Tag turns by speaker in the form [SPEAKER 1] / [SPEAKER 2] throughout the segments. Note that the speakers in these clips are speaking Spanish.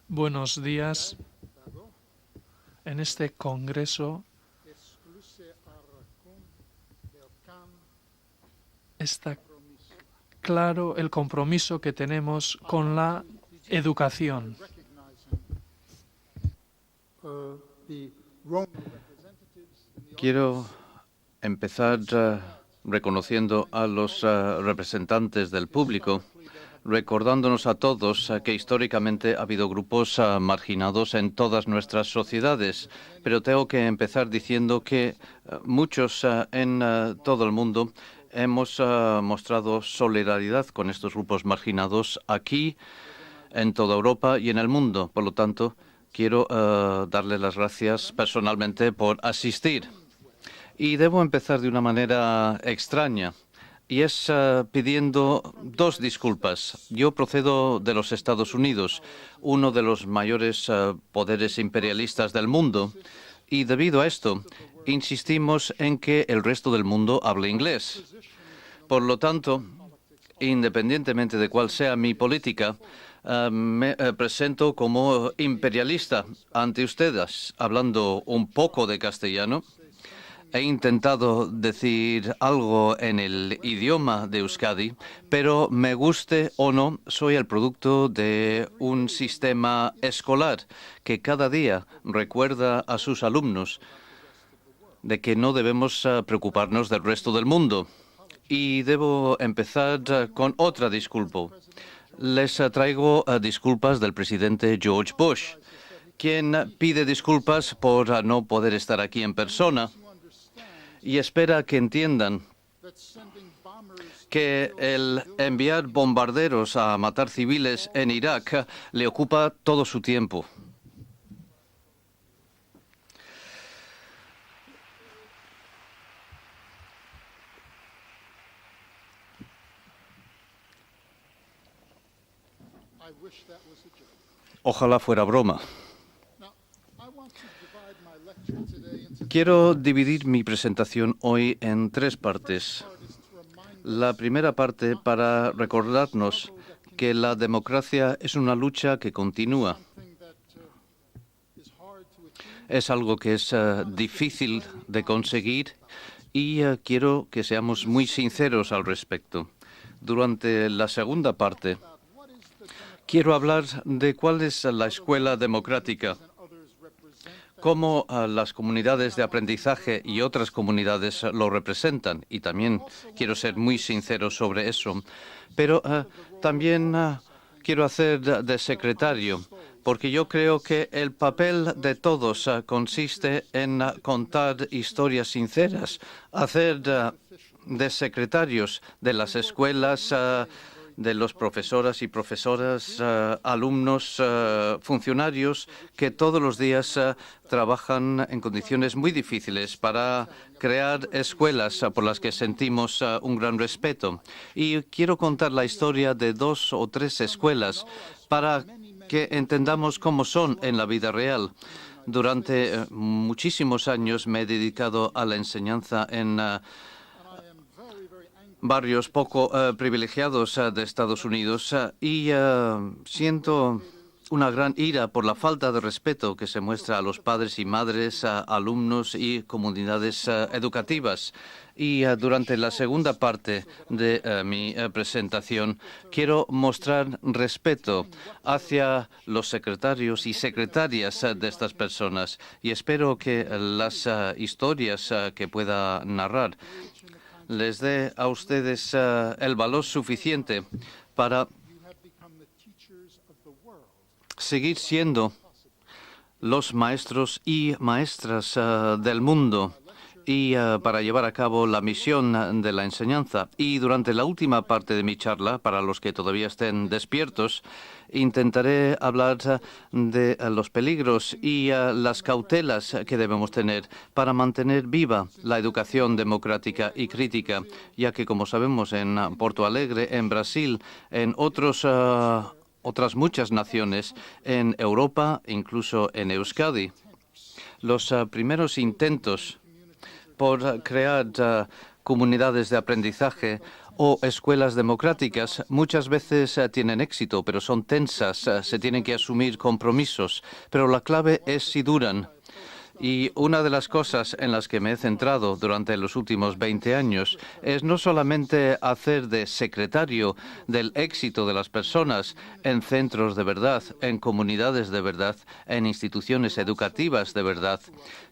[SPEAKER 1] Buenos días. En este congreso está claro el compromiso que tenemos con la educación.
[SPEAKER 2] Quiero empezar reconociendo a los representantes del público, recordándonos a todos que históricamente ha habido grupos marginados en todas nuestras sociedades. Pero tengo que empezar diciendo que muchos en todo el mundo hemos mostrado solidaridad con estos grupos marginados aquí, en toda Europa y en el mundo. Por lo tanto, quiero darle las gracias personalmente por asistir. Y debo empezar de una manera extraña, y es pidiendo dos disculpas. Yo procedo de los Estados Unidos, uno de los mayores poderes imperialistas del mundo, y debido a esto insistimos en que el resto del mundo hable inglés. Por lo tanto, independientemente de cuál sea mi política, me presento como imperialista ante ustedes, hablando un poco de castellano. He intentado decir algo en el idioma de Euskadi, pero me guste o no, soy el producto de un sistema escolar que cada día recuerda a sus alumnos de que no debemos preocuparnos del resto del mundo. Y debo empezar con otra disculpa. Les traigo disculpas del presidente George Bush, quien pide disculpas por no poder estar aquí en persona y espera que entiendan que el enviar bombarderos a matar civiles en Irak le ocupa todo su tiempo. Ojalá fuera broma. Quiero dividir mi presentación hoy en tres partes. La primera parte para recordarnos que la democracia es una lucha que continúa. Es algo que es difícil de conseguir y quiero que seamos muy sinceros al respecto. Durante la segunda parte, quiero hablar de cuál es la escuela democrática, cómo las comunidades de aprendizaje y otras comunidades lo representan, y también quiero ser muy sincero sobre eso. Pero también quiero hacer de secretario, porque yo creo que el papel de todos consiste en contar historias sinceras, hacer de secretarios de las escuelas, de los profesoras y profesoras, alumnos, funcionarios que todos los días trabajan en condiciones muy difíciles para crear escuelas por las que sentimos un gran respeto. Y quiero contar la historia de 2 o 3 escuelas para que entendamos cómo son en la vida real. Durante muchísimos años me he dedicado a la enseñanza en barrios poco privilegiados de Estados Unidos y siento una gran ira por la falta de respeto que se muestra a los padres y madres, a alumnos y comunidades educativas. Y durante la segunda parte de mi presentación quiero mostrar respeto hacia los secretarios y secretarias de estas personas y espero que las historias que pueda narrar les dé a ustedes el valor suficiente para seguir siendo los maestros y maestras del mundo y para llevar a cabo la misión de la enseñanza. Y durante la última parte de mi charla, para los que todavía estén despiertos, intentaré hablar de los peligros y las cautelas que debemos tener para mantener viva la educación democrática y crítica, ya que, como sabemos, en Porto Alegre, en Brasil, en otras muchas naciones, en Europa, incluso en Euskadi, los primeros intentos por crear comunidades de aprendizaje o escuelas democráticas muchas veces tienen éxito, pero son tensas, se tienen que asumir compromisos, pero la clave es si duran. Y una de las cosas en las que me he centrado durante los últimos 20 años es no solamente hacer de secretario del éxito de las personas en centros de verdad, en comunidades de verdad, en instituciones educativas de verdad,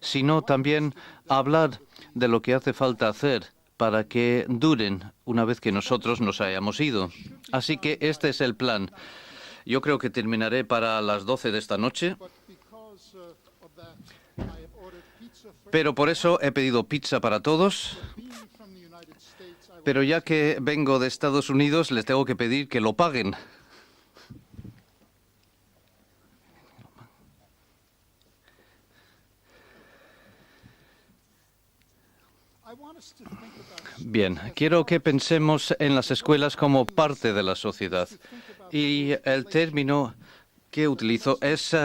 [SPEAKER 2] sino también hablar de lo que hace falta hacer para que duren una vez que nosotros nos hayamos ido. Así que este es el plan. Yo creo que terminaré para las 12 de esta noche. Pero por eso he pedido pizza para todos. Pero ya que vengo de Estados Unidos, les tengo que pedir que lo paguen. Bien, quiero que pensemos en las escuelas como parte de la sociedad. Y el término que utilizo es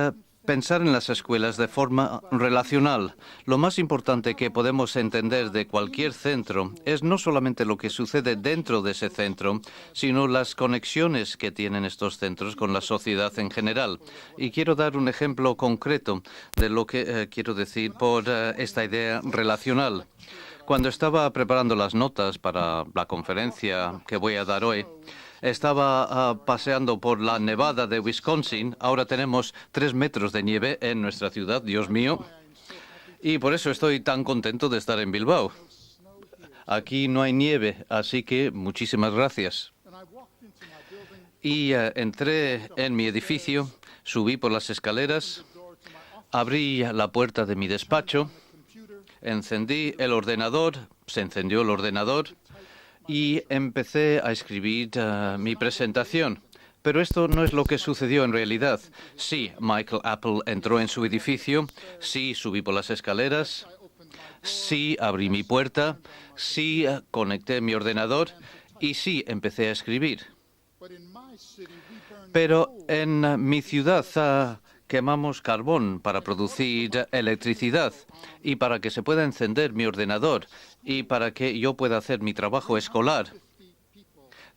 [SPEAKER 2] pensar en las escuelas de forma relacional. Lo más importante que podemos entender de cualquier centro es no solamente lo que sucede dentro de ese centro, sino las conexiones que tienen estos centros con la sociedad en general. Y quiero dar un ejemplo concreto de lo que quiero decir por esta idea relacional. Cuando estaba preparando las notas para la conferencia que voy a dar hoy, estaba paseando por la nevada de Wisconsin. Ahora tenemos 3 metros de nieve en nuestra ciudad, Dios mío. Y por eso estoy tan contento de estar en Bilbao. Aquí no hay nieve, así que muchísimas gracias. Y entré en mi edificio, subí por las escaleras, abrí la puerta de mi despacho, encendí el ordenador, se encendió el ordenador y empecé a escribir mi presentación. Pero esto no es lo que sucedió en realidad. Sí, Michael Apple entró en su edificio, sí, subí por las escaleras, sí, abrí mi puerta, sí, conecté mi ordenador y sí, empecé a escribir. Pero en mi ciudad quemamos carbón para producir electricidad y para que se pueda encender mi ordenador y para que yo pueda hacer mi trabajo escolar.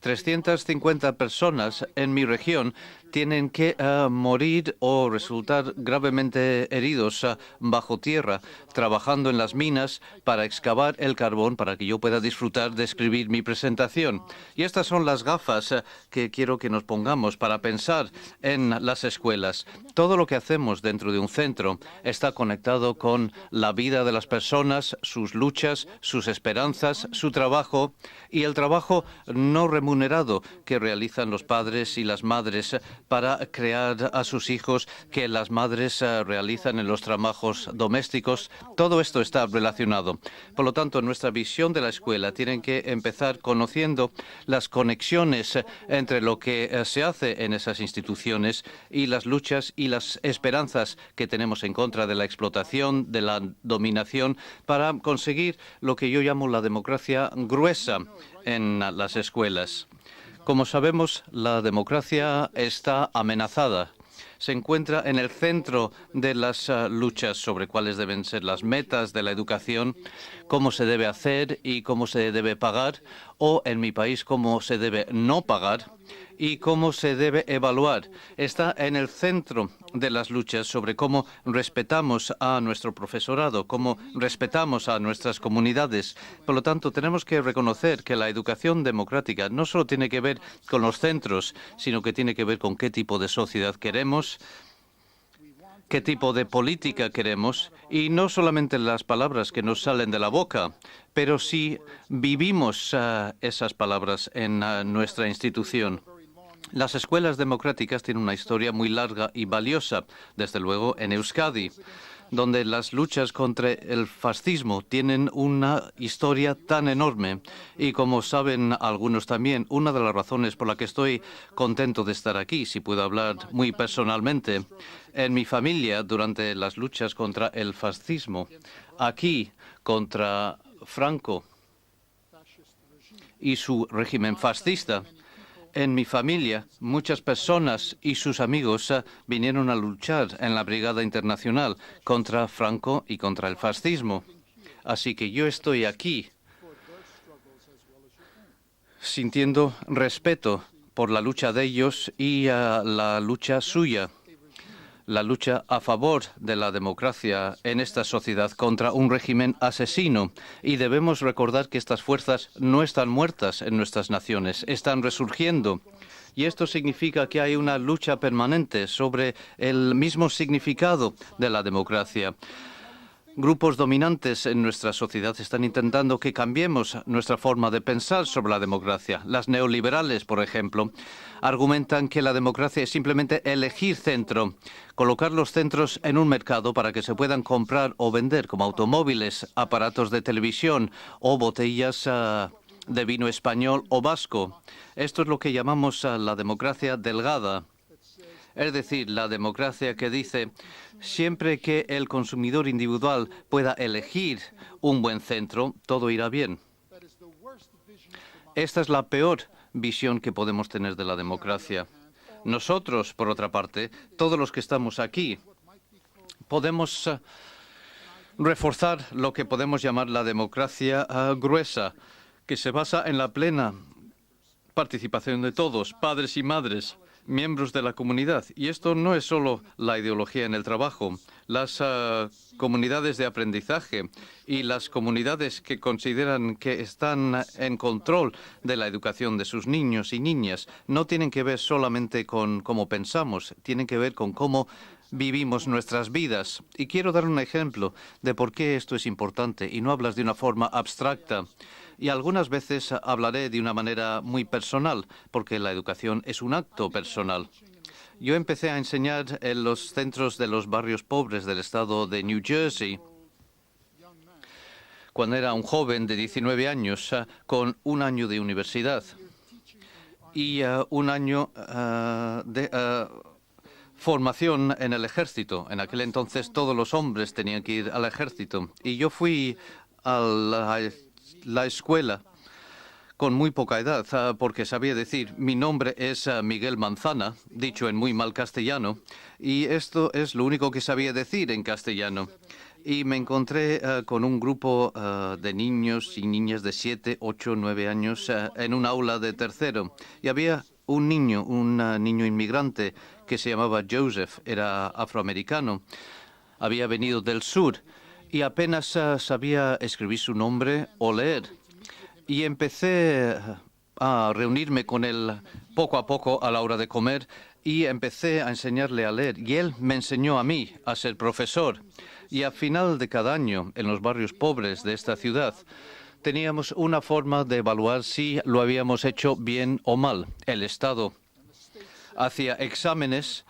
[SPEAKER 2] 350 personas en mi región tienen que morir o resultar gravemente heridos bajo tierra, trabajando en las minas para excavar el carbón para que yo pueda disfrutar de escribir mi presentación. Y estas son las gafas que quiero que nos pongamos para pensar en las escuelas. Todo lo que hacemos dentro de un centro está conectado con la vida de las personas, sus luchas, sus esperanzas, su trabajo y el trabajo no remunerado que realizan los padres y las madres para crear a sus hijos, que las madres realizan en los trabajos domésticos. Todo esto está relacionado. Por lo tanto, nuestra visión de la escuela tiene que empezar conociendo las conexiones entre lo que se hace en esas instituciones y las luchas y las esperanzas que tenemos en contra de la explotación, de la dominación, para conseguir lo que yo llamo la democracia gruesa en las escuelas. Como sabemos, la democracia está amenazada. Se encuentra en el centro de las luchas sobre cuáles deben ser las metas de la educación, cómo se debe hacer y cómo se debe pagar, o en mi país cómo se debe no pagar y cómo se debe evaluar. Está en el centro de las luchas sobre cómo respetamos a nuestro profesorado, cómo respetamos a nuestras comunidades. Por lo tanto, tenemos que reconocer que la educación democrática no solo tiene que ver con los centros, sino que tiene que ver con qué tipo de sociedad queremos, qué tipo de política queremos, y no solamente las palabras que nos salen de la boca, pero si vivimos esas palabras en nuestra institución. Las escuelas democráticas tienen una historia muy larga y valiosa, desde luego en Euskadi, donde las luchas contra el fascismo tienen una historia tan enorme. Y como saben algunos también, una de las razones por la que estoy contento de estar aquí, si puedo hablar muy personalmente, en mi familia, durante las luchas contra el fascismo, aquí contra Franco y su régimen fascista, en mi familia, muchas personas y sus amigos vinieron a luchar en la Brigada Internacional contra Franco y contra el fascismo. Así que yo estoy aquí sintiendo respeto por la lucha de ellos y la lucha suya, la lucha a favor de la democracia en esta sociedad contra un régimen asesino. Y debemos recordar que estas fuerzas no están muertas en nuestras naciones, están resurgiendo. Y esto significa que hay una lucha permanente sobre el mismo significado de la democracia. Grupos dominantes en nuestra sociedad están intentando que cambiemos nuestra forma de pensar sobre la democracia. Las neoliberales, por ejemplo, argumentan que la democracia es simplemente elegir centro, colocar los centros en un mercado para que se puedan comprar o vender, como automóviles, aparatos de televisión o botellas de vino español o vasco. Esto es lo que llamamos la democracia delgada. Es decir, la democracia que dice siempre que el consumidor individual pueda elegir un buen centro, todo irá bien. Esta es la peor visión que podemos tener de la democracia. Nosotros, por otra parte, todos los que estamos aquí, podemos reforzar lo que podemos llamar la democracia gruesa, que se basa en la plena participación de todos, padres y madres, miembros de la comunidad. Y esto no es solo la ideología en el trabajo. Las comunidades de aprendizaje y las comunidades que consideran que están en control de la educación de sus niños y niñas no tienen que ver solamente con cómo pensamos, tienen que ver con cómo vivimos nuestras vidas. Y quiero dar un ejemplo de por qué esto es importante y no hablas de una forma abstracta. Y algunas veces hablaré de una manera muy personal, porque la educación es un acto personal. Yo empecé a enseñar en los centros de los barrios pobres del estado de New Jersey cuando era un joven de 19 años, con un año de universidad y un año de formación en el ejército. En aquel entonces todos los hombres tenían que ir al ejército. Y yo fui a la escuela con muy poca edad, porque sabía decir, mi nombre es Miguel Manzana, dicho en muy mal castellano, y esto es lo único que sabía decir en castellano. Y me encontré con un grupo de niños y niñas de 7, 8, 9 años en un aula de tercero. Y había un niño inmigrante que se llamaba Joseph, era afroamericano, había venido del sur y apenas sabía escribir su nombre o leer. Y empecé a reunirme con él poco a poco a la hora de comer y empecé a enseñarle a leer. Y él me enseñó a mí a ser profesor. Y al final de cada año, en los barrios pobres de esta ciudad, teníamos una forma de evaluar si lo habíamos hecho bien o mal. El Estado hacía exámenes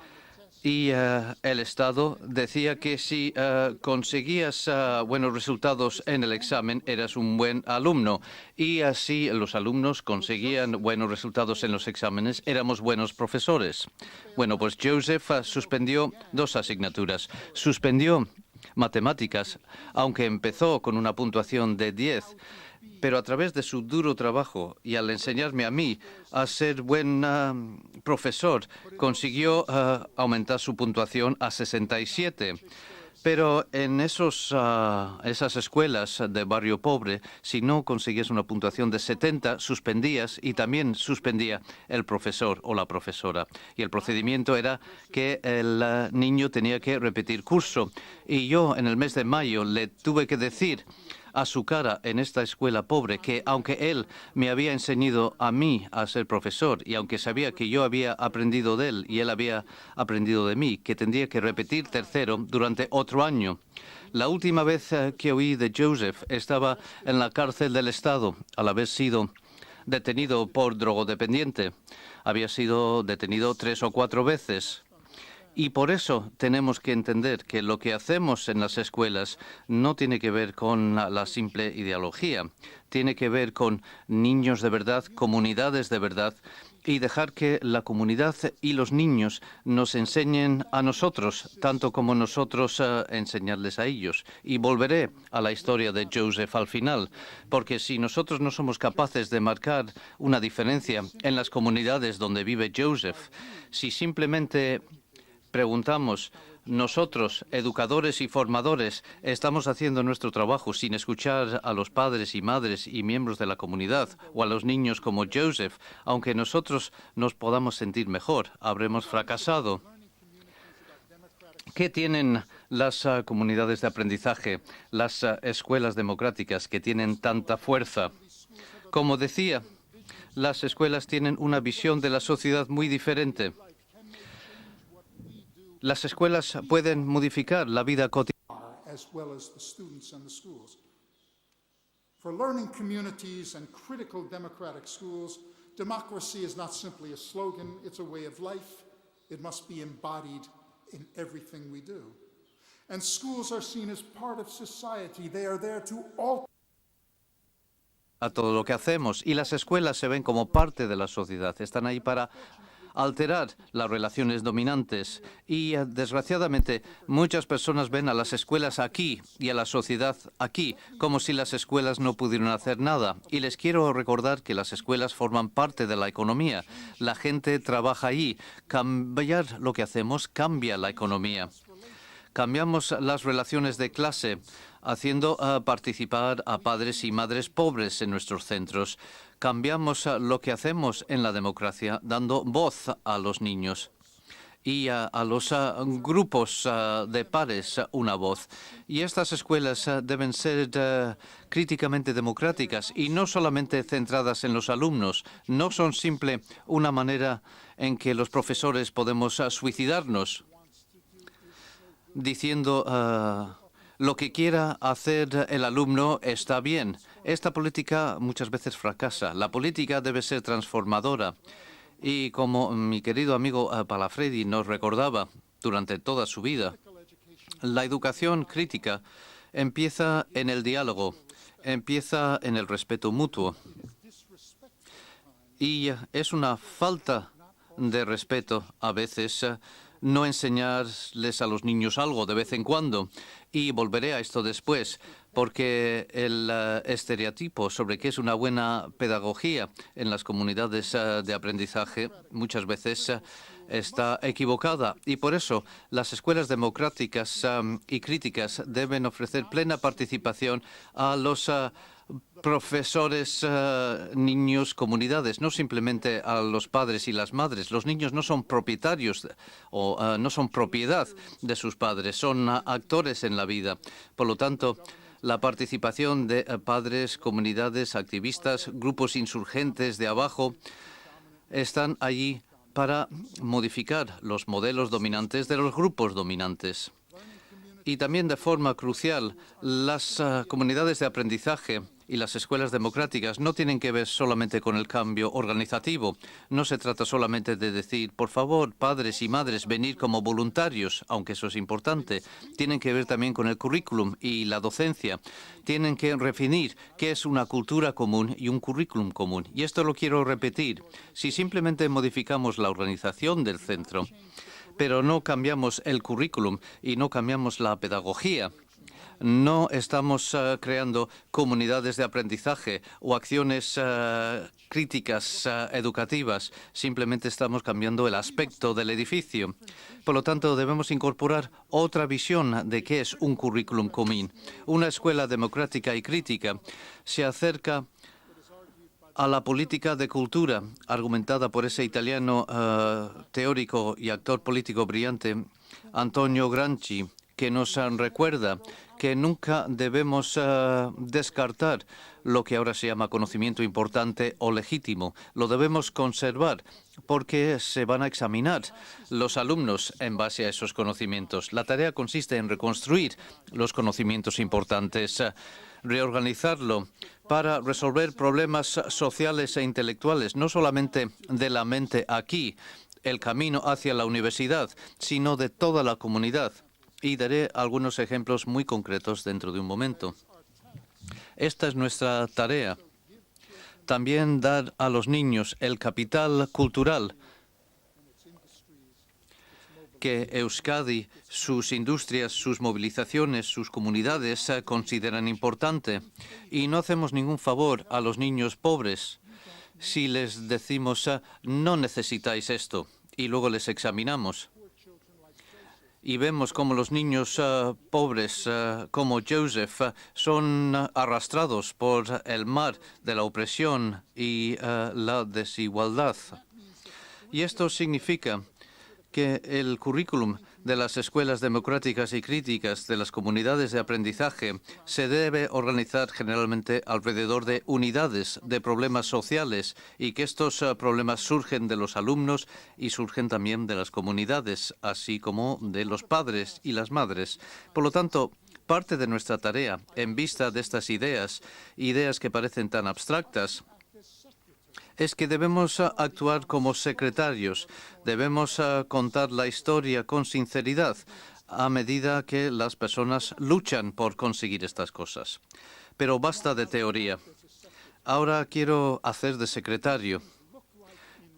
[SPEAKER 2] y el Estado decía que si conseguías buenos resultados en el examen, eras un buen alumno. Y así los alumnos conseguían buenos resultados en los exámenes, éramos buenos profesores. Bueno, pues Joseph suspendió 2 asignaturas. Suspendió matemáticas, aunque empezó con una puntuación de 10. Pero a través de su duro trabajo y al enseñarme a mí a ser buen profesor, consiguió aumentar su puntuación a 67. Pero en esas escuelas de barrio pobre, si no conseguías una puntuación de 70, suspendías y también suspendía el profesor o la profesora. Y el procedimiento era que el niño tenía que repetir curso. Y yo en el mes de mayo le tuve que decir a su cara en esta escuela pobre que aunque él me había enseñado a mí a ser profesor y aunque sabía que yo había aprendido de él y él había aprendido de mí, que tendría que repetir tercero durante otro año. La última vez que oí de Joseph estaba en la cárcel del Estado al haber sido detenido por drogodependiente. Había sido detenido 3 o 4 veces. Y por eso tenemos que entender que lo que hacemos en las escuelas no tiene que ver con la simple ideología, tiene que ver con niños de verdad, comunidades de verdad, y dejar que la comunidad y los niños nos enseñen a nosotros, tanto como nosotros enseñarles a ellos. Y volveré a la historia de Joseph al final, porque si nosotros no somos capaces de marcar una diferencia en las comunidades donde vive Joseph, si simplemente preguntamos nosotros, educadores y formadores, estamos haciendo nuestro trabajo sin escuchar a los padres y madres y miembros de la comunidad o a los niños como Joseph, aunque nosotros nos podamos sentir mejor, habremos fracasado. ¿Qué tienen las comunidades de aprendizaje, las escuelas democráticas que tienen tanta fuerza? Como decía, las escuelas tienen una visión de la sociedad muy diferente. Las escuelas pueden modificar la vida cotidiana.
[SPEAKER 3] As well as the students and the schools. For learning communities and critical democratic schools, democracy is not simply a slogan, it's a way of life. It must be embodied in everything we do. And schools are seen as part of society. They are there to alter
[SPEAKER 2] A todo lo que hacemos, y las escuelas se ven como parte de la sociedad. Están ahí para alterar las relaciones dominantes y, desgraciadamente, muchas personas ven a las escuelas aquí y a la sociedad aquí como si las escuelas no pudieran hacer nada. Y les quiero recordar que las escuelas forman parte de la economía. La gente trabaja ahí. Cambiar lo que hacemos cambia la economía. Cambiamos las relaciones de clase, haciendo participar a padres y madres pobres en nuestros centros. Cambiamos lo que hacemos en la democracia, dando voz a los niños y a los grupos de pares una voz. Y estas escuelas deben ser críticamente democráticas y no solamente centradas en los alumnos. No son simple una manera en que los profesores podemos suicidarnos diciendo lo que quiera hacer el alumno está bien. Esta política muchas veces fracasa. La política debe ser transformadora. Y como mi querido amigo Palafredi nos recordaba durante toda su vida, la educación crítica empieza en el diálogo, empieza en el respeto mutuo. Y es una falta de respeto a veces no enseñarles a los niños algo de vez en cuando. Y volveré a esto después, porque el estereotipo sobre qué es una buena pedagogía en las comunidades de aprendizaje muchas veces está equivocada. Y por eso las escuelas democráticas y críticas deben ofrecer plena participación a los profesores, niños, comunidades, no simplemente a los padres y las madres. Los niños no son propietarios o no son propiedad de sus padres, son actores en la vida. Por lo tanto, la participación de padres, comunidades, activistas, grupos insurgentes de abajo están allí para modificar los modelos dominantes de los grupos dominantes. Y también de forma crucial, las comunidades de aprendizaje y las escuelas democráticas no tienen que ver solamente con el cambio organizativo. No se trata solamente de decir, por favor, padres y madres, venid como voluntarios, aunque eso es importante. Tienen que ver también con el currículum y la docencia. Tienen que definir qué es una cultura común y un currículum común. Y esto lo quiero repetir. Si simplemente modificamos la organización del centro, pero no cambiamos el currículum y no cambiamos la pedagogía, no estamos creando comunidades de aprendizaje o acciones críticas educativas. Simplemente estamos cambiando el aspecto del edificio. Por lo tanto, debemos incorporar otra visión de qué es un currículum común. Una escuela democrática y crítica se acerca a la política de cultura argumentada por ese italiano teórico y actor político brillante, Antonio Gramsci, que nos recuerda que nunca debemos descartar lo que ahora se llama conocimiento importante o legítimo. Lo debemos conservar porque se van a examinar los alumnos en base a esos conocimientos. La tarea consiste en reconstruir los conocimientos importantes, reorganizarlo para resolver problemas sociales e intelectuales, no solamente de la mente aquí, el camino hacia la universidad, sino de toda la comunidad. Y daré algunos ejemplos muy concretos dentro de un momento. Esta es nuestra tarea. También dar a los niños el capital cultural que Euskadi, sus industrias, sus movilizaciones, sus comunidades consideran importante. Y no hacemos ningún favor a los niños pobres si les decimos no necesitáis esto y luego les examinamos. y vemos cómo los niños pobres como Joseph son arrastrados por el mar de la opresión y la desigualdad. Y esto significa que el currículum de las escuelas democráticas y críticas de las comunidades de aprendizaje se debe organizar generalmente alrededor de unidades de problemas sociales y que estos problemas surgen de los alumnos y surgen también de las comunidades, así como de los padres y las madres. Por lo tanto, parte de nuestra tarea, en vista de estas ideas que parecen tan abstractas, es que debemos actuar como secretarios, debemos contar la historia con sinceridad a medida que las personas luchan por conseguir estas cosas. Pero basta de teoría. Ahora quiero hacer de secretario.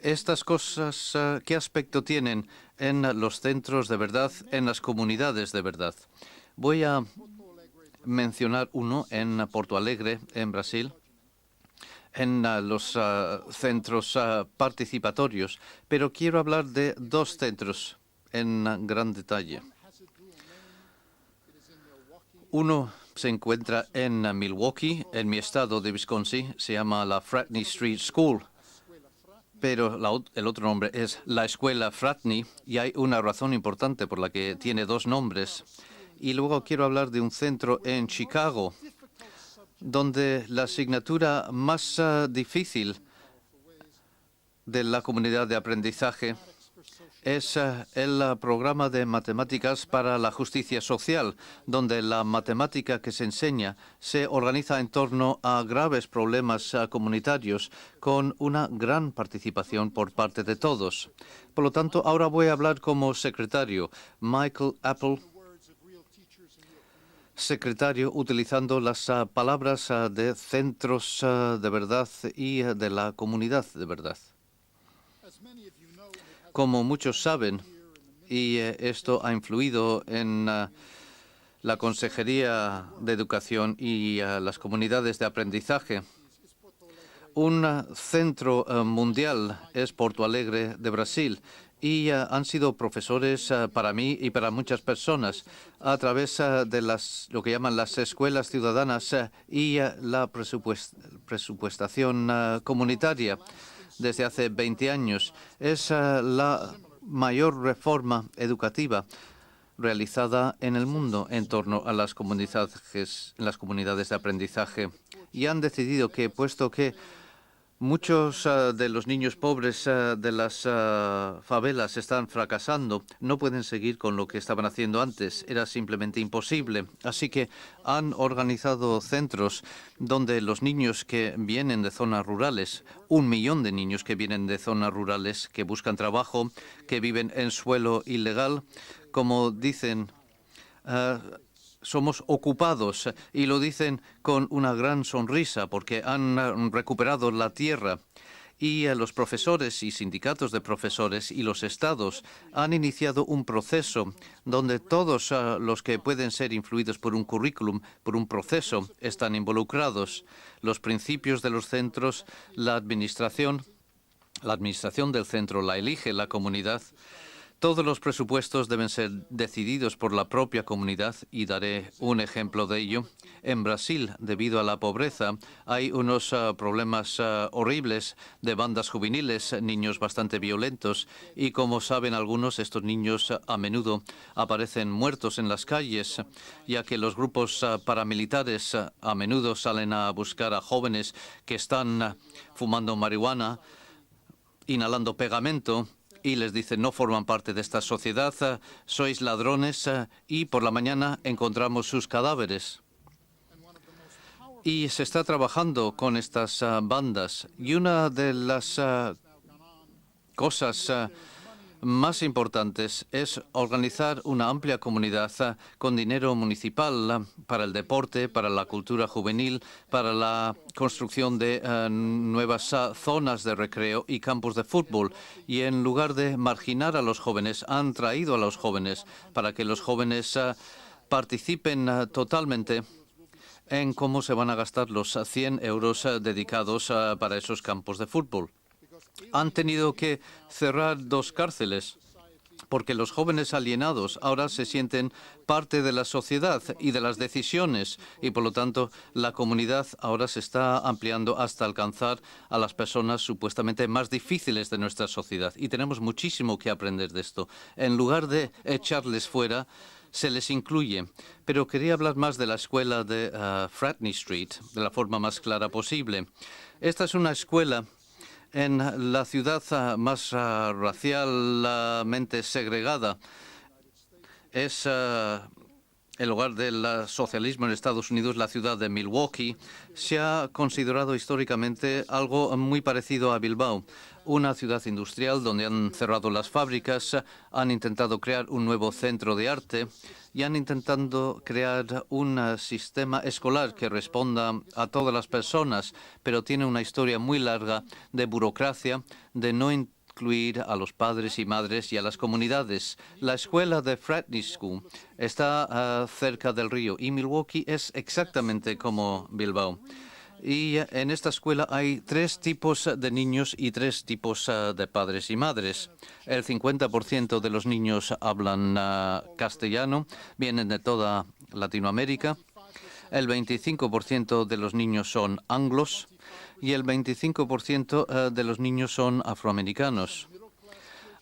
[SPEAKER 2] Estas cosas, ¿qué aspecto tienen en los centros de verdad, en las comunidades de verdad? Voy a mencionar uno en Porto Alegre, en Brasil, en los centros participatorios, pero quiero hablar de dos centros en gran detalle. Uno se encuentra en Milwaukee, en mi estado de Wisconsin, se llama la Fratney Street School, pero el otro nombre es la Escuela Fratney, y hay una razón importante por la que tiene dos nombres. Y luego quiero hablar de un centro en Chicago, donde la asignatura más difícil de la comunidad de aprendizaje es el programa de matemáticas para la justicia social, donde la matemática que se enseña se organiza en torno a graves problemas comunitarios con una gran participación por parte de todos. Por lo tanto, ahora voy a hablar como secretario. Michael Apple, secretario, utilizando las palabras de centros de verdad y de la comunidad de verdad. Como muchos saben, y esto ha influido en la Consejería de Educación y las comunidades de aprendizaje, un centro mundial es Porto Alegre de Brasil, y han sido profesores para mí y para muchas personas a través de lo que llaman las escuelas ciudadanas y la presupuestación comunitaria desde hace 20 años. Es la mayor reforma educativa realizada en el mundo en torno a las comunidades de aprendizaje. Y han decidido que, puesto que muchos de los niños pobres de las favelas están fracasando, no pueden seguir con lo que estaban haciendo antes. Era simplemente imposible. Así que han organizado centros donde los niños que vienen de zonas rurales, 1 millón de niños que vienen de zonas rurales, que buscan trabajo, que viven en suelo ilegal, como dicen, somos ocupados, y lo dicen con una gran sonrisa porque han recuperado la tierra. Y los profesores y sindicatos de profesores y los estados han iniciado un proceso donde todos los que pueden ser influidos por un currículum, por un proceso, están involucrados. Los principios de los centros, la administración del centro la elige la comunidad. Todos los presupuestos deben ser decididos por la propia comunidad, y daré un ejemplo de ello. En Brasil, debido a la pobreza, hay unos problemas horribles de bandas juveniles, niños bastante violentos, y como saben algunos, estos niños a menudo aparecen muertos en las calles, ya que los grupos paramilitares a menudo salen a buscar a jóvenes que están fumando marihuana, inhalando pegamento, y les dicen: no forman parte de esta sociedad, sois ladrones, y por la mañana encontramos sus cadáveres. Y se está trabajando con estas bandas. Y una de las cosas más importantes es organizar una amplia comunidad con dinero municipal para el deporte, para la cultura juvenil, para la construcción de nuevas zonas de recreo y campos de fútbol. Y en lugar de marginar a los jóvenes, han traído a los jóvenes para que los jóvenes participen totalmente en cómo se van a gastar los 100 euros dedicados para esos campos de fútbol. Han tenido que cerrar 2 cárceles porque los jóvenes alienados ahora se sienten parte de la sociedad y de las decisiones y, por lo tanto, la comunidad ahora se está ampliando hasta alcanzar a las personas supuestamente más difíciles de nuestra sociedad. Y tenemos muchísimo que aprender de esto. En lugar de echarles fuera, se les incluye. Pero quería hablar más de la escuela de Fratney Street, de la forma más clara posible. Esta es una escuela en la ciudad más racialmente segregada. Es el hogar del socialismo en Estados Unidos, la ciudad de Milwaukee. Se ha considerado históricamente algo muy parecido a Bilbao, una ciudad industrial donde han cerrado las fábricas, han intentado crear un nuevo centro de arte y han intentado crear un sistema escolar que responda a todas las personas, pero tiene una historia muy larga de burocracia, de no incluir a los padres y madres y a las comunidades. La escuela de Fratney School está cerca del río y Milwaukee es exactamente como Bilbao. Y en esta escuela hay 3 tipos de niños y 3 tipos de padres y madres. El 50% de los niños hablan castellano, vienen de toda Latinoamérica. El 25% de los niños son anglos y el 25% de los niños son afroamericanos.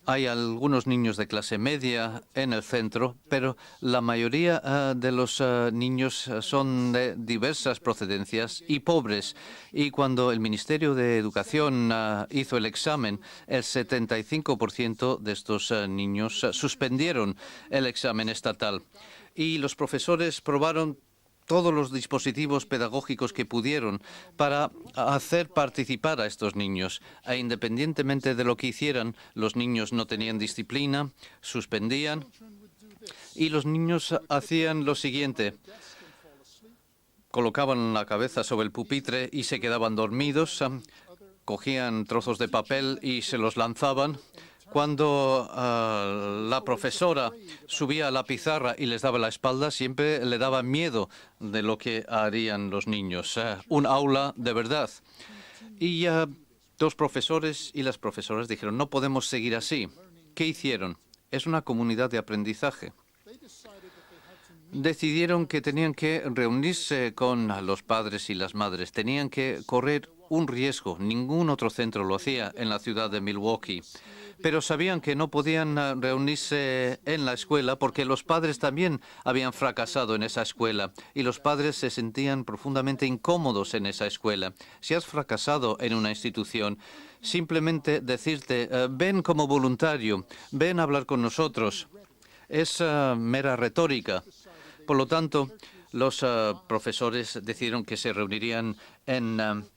[SPEAKER 2] Hay algunos niños de clase media en el centro, pero la mayoría de los niños son de diversas procedencias y pobres. Y cuando el Ministerio de Educación hizo el examen, el 75% de estos niños suspendieron el examen estatal. Y los profesores probaron todos los dispositivos pedagógicos que pudieron para hacer participar a estos niños. E independientemente de lo que hicieran, los niños no tenían disciplina, suspendían y los niños hacían lo siguiente. Colocaban la cabeza sobre el pupitre y se quedaban dormidos, cogían trozos de papel y se los lanzaban. Cuando la profesora subía a la pizarra y les daba la espalda, siempre le daba miedo de lo que harían los niños. Un aula de verdad. Y los profesores y las profesoras dijeron, no podemos seguir así. ¿Qué hicieron? Es una comunidad de aprendizaje. Decidieron que tenían que reunirse con los padres y las madres. Tenían que correr un riesgo. Ningún otro centro lo hacía en la ciudad de Milwaukee. Pero sabían que no podían reunirse en la escuela porque los padres también habían fracasado en esa escuela y los padres se sentían profundamente incómodos en esa escuela. Si has fracasado en una institución, simplemente decirte, ven como voluntario, ven a hablar con nosotros, es mera retórica. Por lo tanto, los profesores decidieron que se reunirían en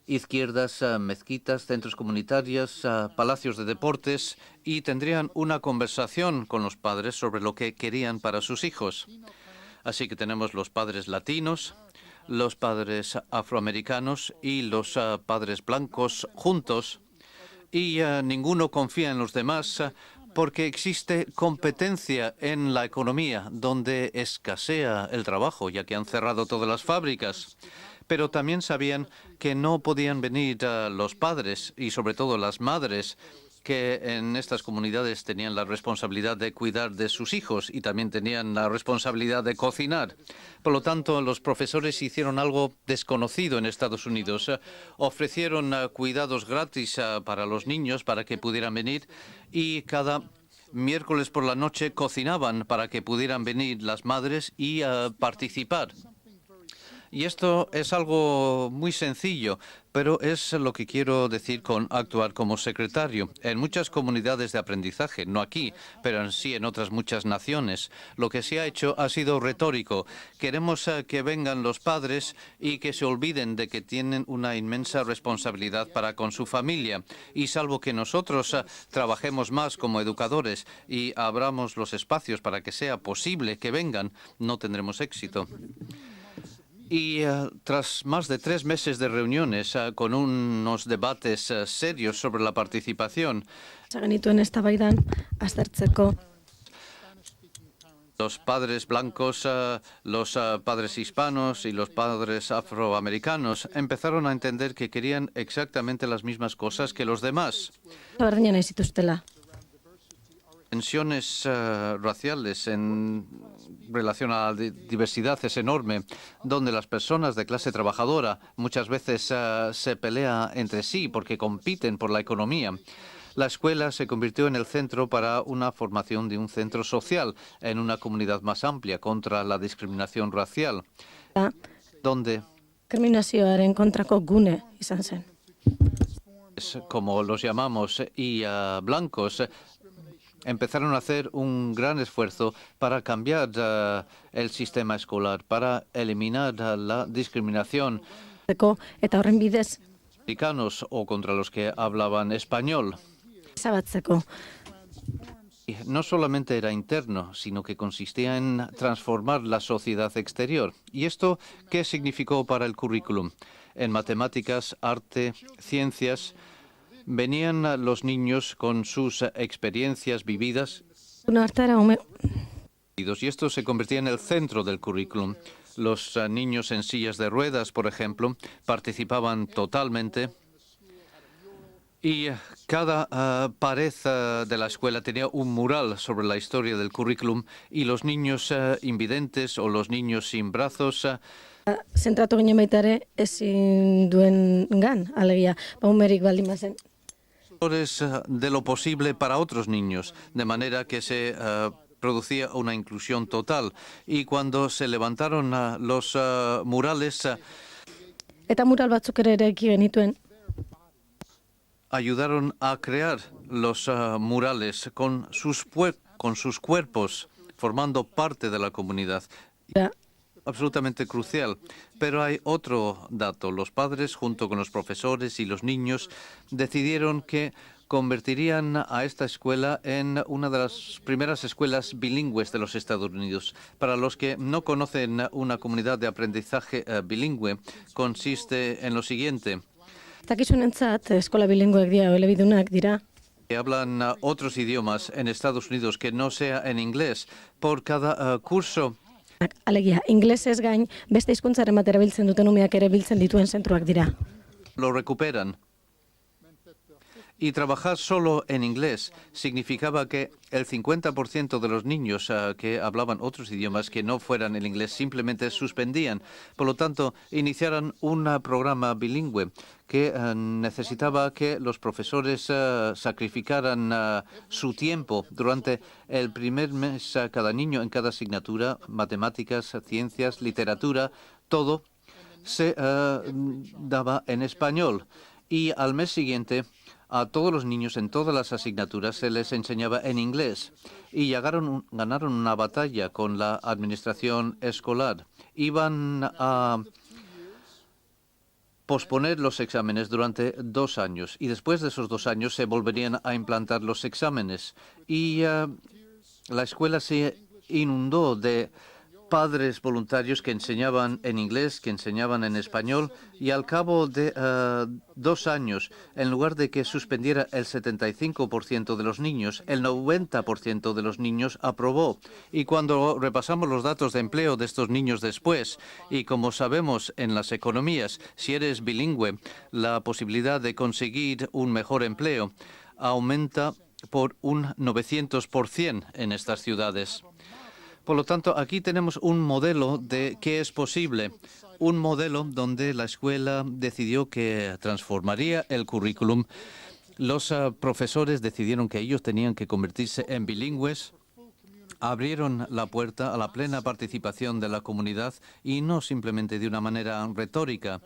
[SPEAKER 2] izquierdas, mezquitas, centros comunitarios, palacios de deportes y tendrían una conversación con los padres sobre lo que querían para sus hijos. Así que tenemos los padres latinos, los padres afroamericanos y los padres blancos juntos y ninguno confía en los demás porque existe competencia en la economía donde escasea el trabajo, ya que han cerrado todas las fábricas. Pero también sabían que no podían venir los padres y sobre todo las madres que en estas comunidades tenían la responsabilidad de cuidar de sus hijos y también tenían la responsabilidad de cocinar. Por lo tanto, los profesores hicieron algo desconocido en Estados Unidos. Ofrecieron cuidados gratis para los niños para que pudieran venir y cada miércoles por la noche cocinaban para que pudieran venir las madres y participar. Y esto es algo muy sencillo, pero es lo que quiero decir con actuar como secretario. En muchas comunidades de aprendizaje, no aquí, pero en sí en otras muchas naciones, lo que se ha hecho ha sido retórico. Queremos que vengan los padres y que se olviden de que tienen una inmensa responsabilidad para con su familia. Y salvo que nosotros trabajemos más como educadores y abramos los espacios para que sea posible que vengan, no tendremos éxito. Y tras más de 3 meses de reuniones con unos debates serios sobre la participación, los padres blancos, los padres hispanos y los padres afroamericanos empezaron a entender que querían exactamente las mismas cosas que los demás. tensiones raciales en relación a la diversidad es enorme, donde las personas de clase trabajadora muchas veces se pelean entre sí porque compiten por la economía. La escuela se convirtió en el centro para una formación de un centro social en una comunidad más amplia contra la discriminación racial, donde,
[SPEAKER 4] Diskriminazioaren kontrako gune izan zen.
[SPEAKER 2] como los llamamos, y blancos, empezaron a hacer un gran esfuerzo para cambiar el sistema escolar, para eliminar la discriminación
[SPEAKER 4] Eta horren bidez,
[SPEAKER 2] americanos o contra los que hablaban español.
[SPEAKER 4] ezabatzeko.
[SPEAKER 2] Y no solamente era interno, sino que consistía en transformar la sociedad exterior. ¿Y esto qué significó para el currículum? En matemáticas, arte, ciencias, venían los niños con sus experiencias vividas
[SPEAKER 4] Una hartara ume,
[SPEAKER 2] y esto se convertía en el centro del currículum. Los niños en sillas de ruedas, por ejemplo, participaban totalmente y cada pared de la escuela tenía un mural sobre la historia del currículum y los niños invidentes o los niños sin brazos
[SPEAKER 4] zentratu ginen baita ere ezin duen gan, alegia, umerik baldin bazen.
[SPEAKER 2] de lo posible para otros niños, de manera que se producía una inclusión total. Y cuando se levantaron los murales,
[SPEAKER 4] Eta mural batzuk ere eraiki genituen.
[SPEAKER 2] ayudaron a crear los murales con sus cuerpos, formando parte de la comunidad.
[SPEAKER 4] Da,
[SPEAKER 2] Absolutamente crucial. Pero hay otro dato. Los padres, junto con los profesores y los niños, decidieron que convertirían a esta escuela en una de las primeras escuelas bilingües de los Estados Unidos. Para los que no conocen una comunidad de aprendizaje bilingüe, consiste en lo siguiente.
[SPEAKER 4] Dakizunentzat, eskola bilinguek dira, elebidunak dira.
[SPEAKER 2] Que hablan otros idiomas en Estados Unidos que no sea en inglés. Por cada curso
[SPEAKER 4] Alegia, inglesez gain, beste hizkuntzaren bat erabiltzen duten umeak ere biltzen dituen zentroak dira.
[SPEAKER 2] lo recuperan. Y trabajar solo en inglés significaba que el 50% de los niños que hablaban otros idiomas que no fueran el inglés simplemente suspendían. Por lo tanto, iniciaron un programa bilingüe que necesitaba que los profesores sacrificaran su tiempo durante el primer mes cada niño en cada asignatura, matemáticas, ciencias, literatura, todo se daba en español. Y al mes siguiente, a todos los niños en todas las asignaturas se les enseñaba en inglés y ganaron una batalla con la administración escolar. Iban a posponer los exámenes durante 2 años y después de esos 2 años se volverían a implantar los exámenes. Y la escuela se inundó de padres voluntarios que enseñaban en inglés, que enseñaban en español, y al cabo de 2 años, en lugar de que suspendiera el 75% de los niños, el 90% de los niños aprobó. Y cuando repasamos los datos de empleo de estos niños después, y como sabemos en las economías, si eres bilingüe, la posibilidad de conseguir un mejor empleo aumenta por un 900% en estas ciudades. Por lo tanto, aquí tenemos un modelo de qué es posible, un modelo donde la escuela decidió que transformaría el currículum. Los profesores decidieron que ellos tenían que convertirse en bilingües, abrieron la puerta a la plena participación de la comunidad y no simplemente de una manera retórica,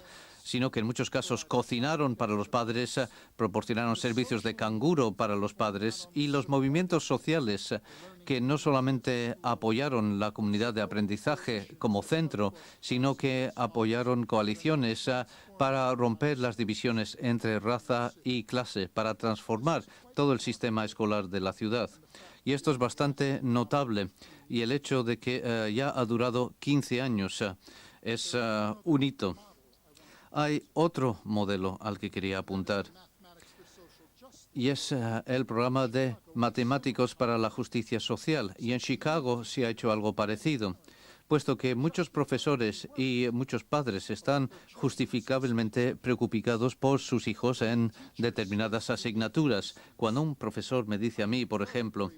[SPEAKER 2] sino que en muchos casos cocinaron para los padres, proporcionaron servicios de canguro para los padres y los movimientos sociales que no solamente apoyaron la comunidad de aprendizaje como centro, sino que apoyaron coaliciones para romper las divisiones entre raza y clase, para transformar todo el sistema escolar de la ciudad. Y esto es bastante notable. Y el hecho de que ya ha durado 15 años es un hito. Hay otro modelo al que quería apuntar y es el programa de matemáticos para la justicia social. Y en Chicago se ha hecho algo parecido, puesto que muchos profesores y muchos padres están justificablemente preocupados por sus hijos en determinadas asignaturas. Cuando un profesor me dice a mí, por ejemplo,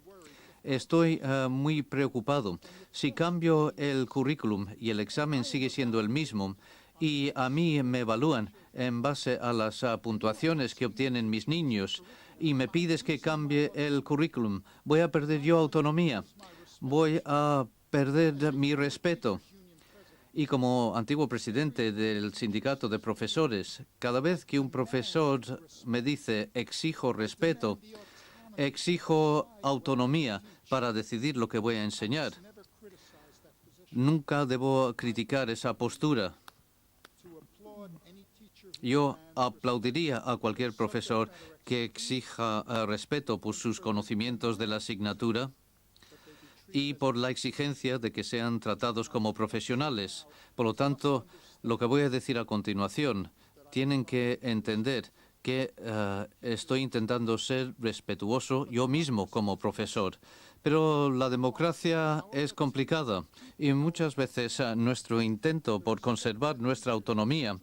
[SPEAKER 2] Estoy muy preocupado. Si cambio el currículum y el examen sigue siendo el mismo y a mí me evalúan en base a las puntuaciones que obtienen mis niños y me pides que cambie el currículum, voy a perder yo autonomía, voy a perder mi respeto. Y como antiguo presidente del sindicato de profesores, cada vez que un profesor me dice exijo respeto, exijo autonomía para decidir lo que voy a enseñar, nunca debo criticar esa postura. Yo aplaudiría a cualquier profesor que exija respeto por sus conocimientos de la asignatura y por la exigencia de que sean tratados como profesionales. Por lo tanto, lo que voy a decir a continuación, tienen que entender que estoy intentando ser respetuoso yo mismo como profesor. Pero la democracia es complicada y muchas veces nuestro intento por conservar nuestra autonomía,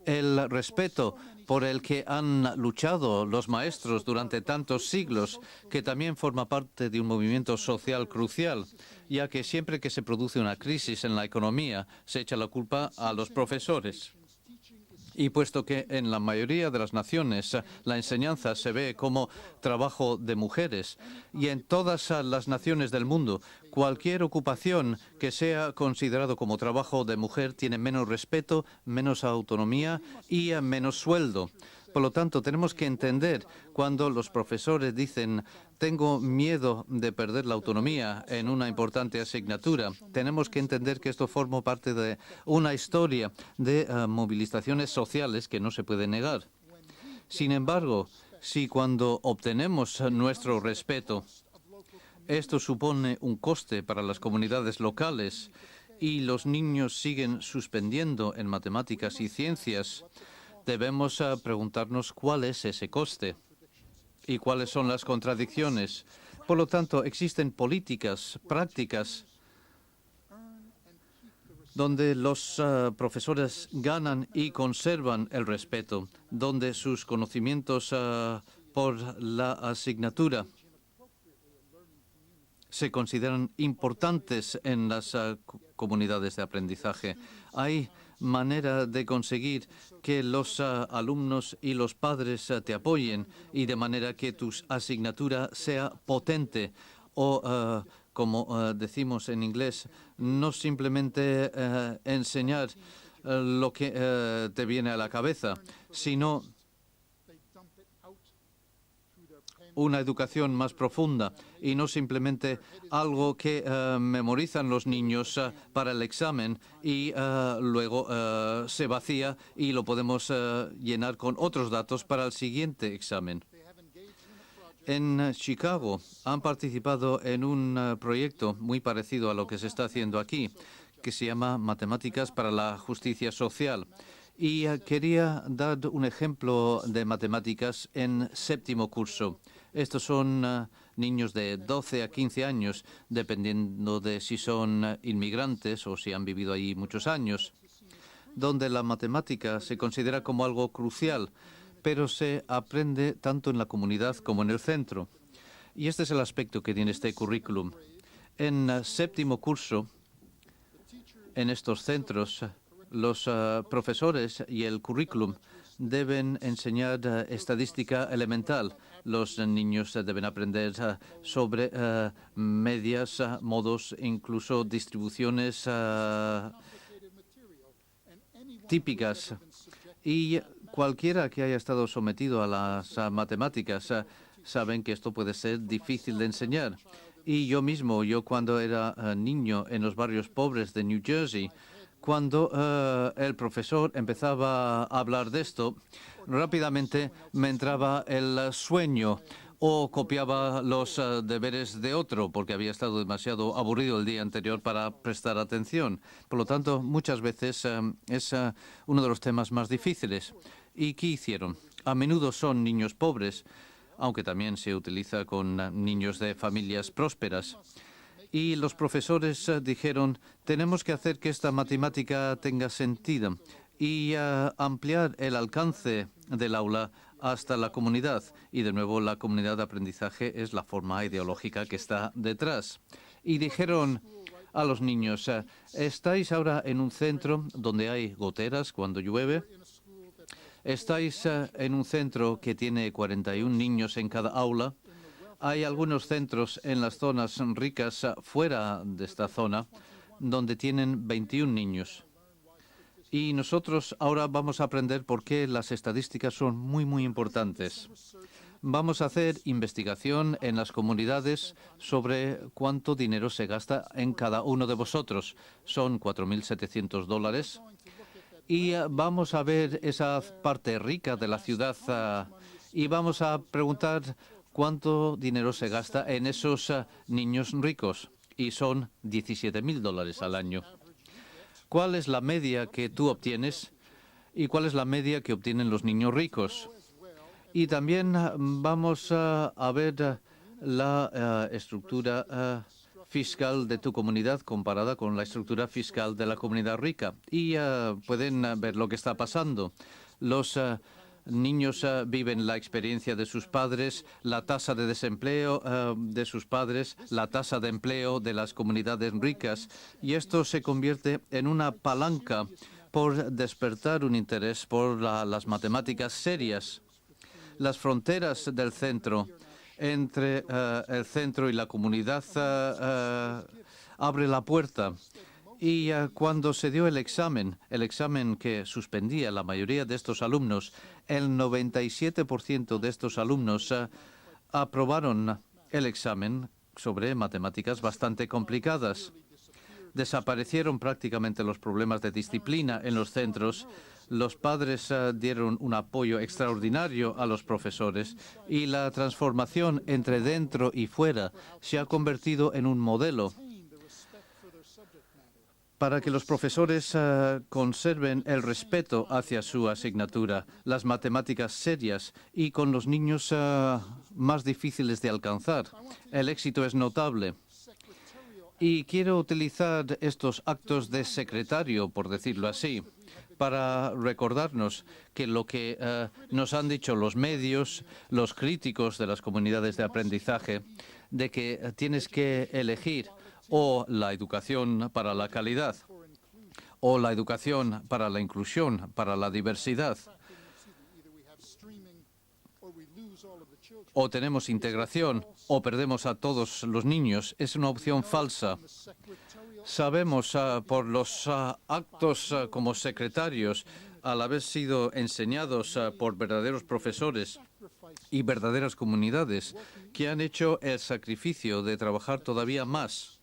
[SPEAKER 2] el respeto por el que han luchado los maestros durante tantos siglos, que también forma parte de un movimiento social crucial, ya que siempre que se produce una crisis en la economía, se echa la culpa a los profesores. Y puesto que en la mayoría de las naciones la enseñanza se ve como trabajo de mujeres y en todas las naciones del mundo cualquier ocupación que sea considerado como trabajo de mujer tiene menos respeto, menos autonomía y menos sueldo. Por lo tanto, tenemos que entender cuando los profesores dicen tengo miedo de perder la autonomía en una importante asignatura. Tenemos que entender que esto forma parte de una historia de movilizaciones sociales que no se puede negar. Sin embargo, si cuando obtenemos nuestro respeto, esto supone un coste para las comunidades locales y los niños siguen suspendiendo en matemáticas y ciencias, debemos preguntarnos cuál es ese coste y cuáles son las contradicciones. Por lo tanto, existen políticas, prácticas, donde los profesores ganan y conservan el respeto, donde sus conocimientos por la asignatura se consideran importantes en las comunidades de aprendizaje. Hay manera de conseguir que los alumnos y los padres te apoyen y de manera que tu asignatura sea potente o, como decimos en inglés, no simplemente enseñar lo que te viene a la cabeza, sino una educación más profunda y no simplemente algo que memorizan los niños para el examen y luego se vacía y lo podemos llenar con otros datos para el siguiente examen. En Chicago han participado en un proyecto muy parecido a lo que se está haciendo aquí, que se llama Matemáticas para la Justicia Social. Y quería dar un ejemplo de matemáticas en séptimo curso. Estos son niños de 12 a 15 años, dependiendo de si son inmigrantes o si han vivido ahí muchos años, donde la matemática se considera como algo crucial, pero se aprende tanto en la comunidad como en el centro. Y este es el aspecto que tiene este currículum. En séptimo curso, en estos centros, los profesores y el currículum deben enseñar estadística elemental. Los niños deben aprender sobre medias, modos, incluso distribuciones típicas. Y cualquiera que haya estado sometido a las matemáticas saben que esto puede ser difícil de enseñar. Y yo mismo, cuando era niño en los barrios pobres de New Jersey, cuando el profesor empezaba a hablar de esto, rápidamente me entraba el sueño o copiaba los deberes de otro porque había estado demasiado aburrido el día anterior para prestar atención. Por lo tanto, muchas veces es uno de los temas más difíciles. ¿Y qué hicieron? A menudo son niños pobres, aunque también se utiliza con niños de familias prósperas. Y los profesores dijeron, tenemos que hacer que esta matemática tenga sentido y ampliar el alcance del aula hasta la comunidad. Y de nuevo, la comunidad de aprendizaje es la forma ideológica que está detrás. Y dijeron a los niños, estáis ahora en un centro donde hay goteras cuando llueve. Estáis en un centro que tiene 41 niños en cada aula. Hay algunos centros en las zonas ricas fuera de esta zona donde tienen 21 niños. Y nosotros ahora vamos a aprender por qué las estadísticas son muy, muy importantes. Vamos a hacer investigación en las comunidades sobre cuánto dinero se gasta en cada uno de vosotros. Son $4.700. Y vamos a ver esa parte rica de la ciudad y vamos a preguntar cuánto dinero se gasta en esos niños ricos. Y son $17.000 al año. ¿Cuál es la media que tú obtienes y cuál es la media que obtienen los niños ricos? Y también vamos a ver la estructura fiscal de tu comunidad comparada con la estructura fiscal de la comunidad rica. Y pueden ver lo que está pasando. Los niños viven la experiencia de sus padres, la tasa de desempleo de sus padres, la tasa de empleo de las comunidades ricas. Y esto se convierte en una palanca por despertar un interés por las matemáticas serias. Las fronteras del centro, entre el centro y la comunidad, abre la puerta. Y cuando se dio el examen que suspendía la mayoría de estos alumnos, el 97% de estos alumnos aprobaron el examen sobre matemáticas bastante complicadas. Desaparecieron prácticamente los problemas de disciplina en los centros. Los padres dieron un apoyo extraordinario a los profesores y la transformación entre dentro y fuera se ha convertido en un modelo para que los profesores conserven el respeto hacia su asignatura, las matemáticas serias y con los niños más difíciles de alcanzar. El éxito es notable. Y quiero utilizar estos actos de secretario, por decirlo así, para recordarnos que lo que nos han dicho los medios, los críticos de las comunidades de aprendizaje, de que tienes que elegir o la educación para la calidad, o la educación para la inclusión, para la diversidad, o tenemos integración o perdemos a todos los niños, es una opción falsa. Sabemos por los actos como secretarios, al haber sido enseñados por verdaderos profesores y verdaderas comunidades que han hecho el sacrificio de trabajar todavía más.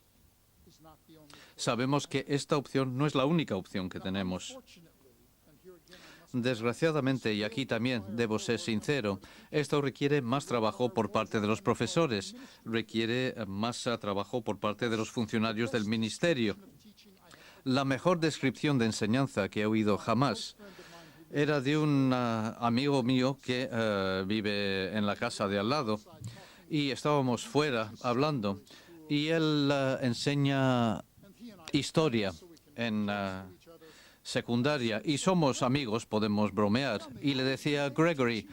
[SPEAKER 2] Sabemos que esta opción no es la única opción que tenemos. Desgraciadamente, y aquí también debo ser sincero, esto requiere más trabajo por parte de los profesores, requiere más trabajo por parte de los funcionarios del ministerio. La mejor descripción de enseñanza que he oído jamás era de un amigo mío que vive en la casa de al lado y estábamos fuera hablando y él enseña historia en secundaria y somos amigos, podemos bromear. Y le decía, Gregory,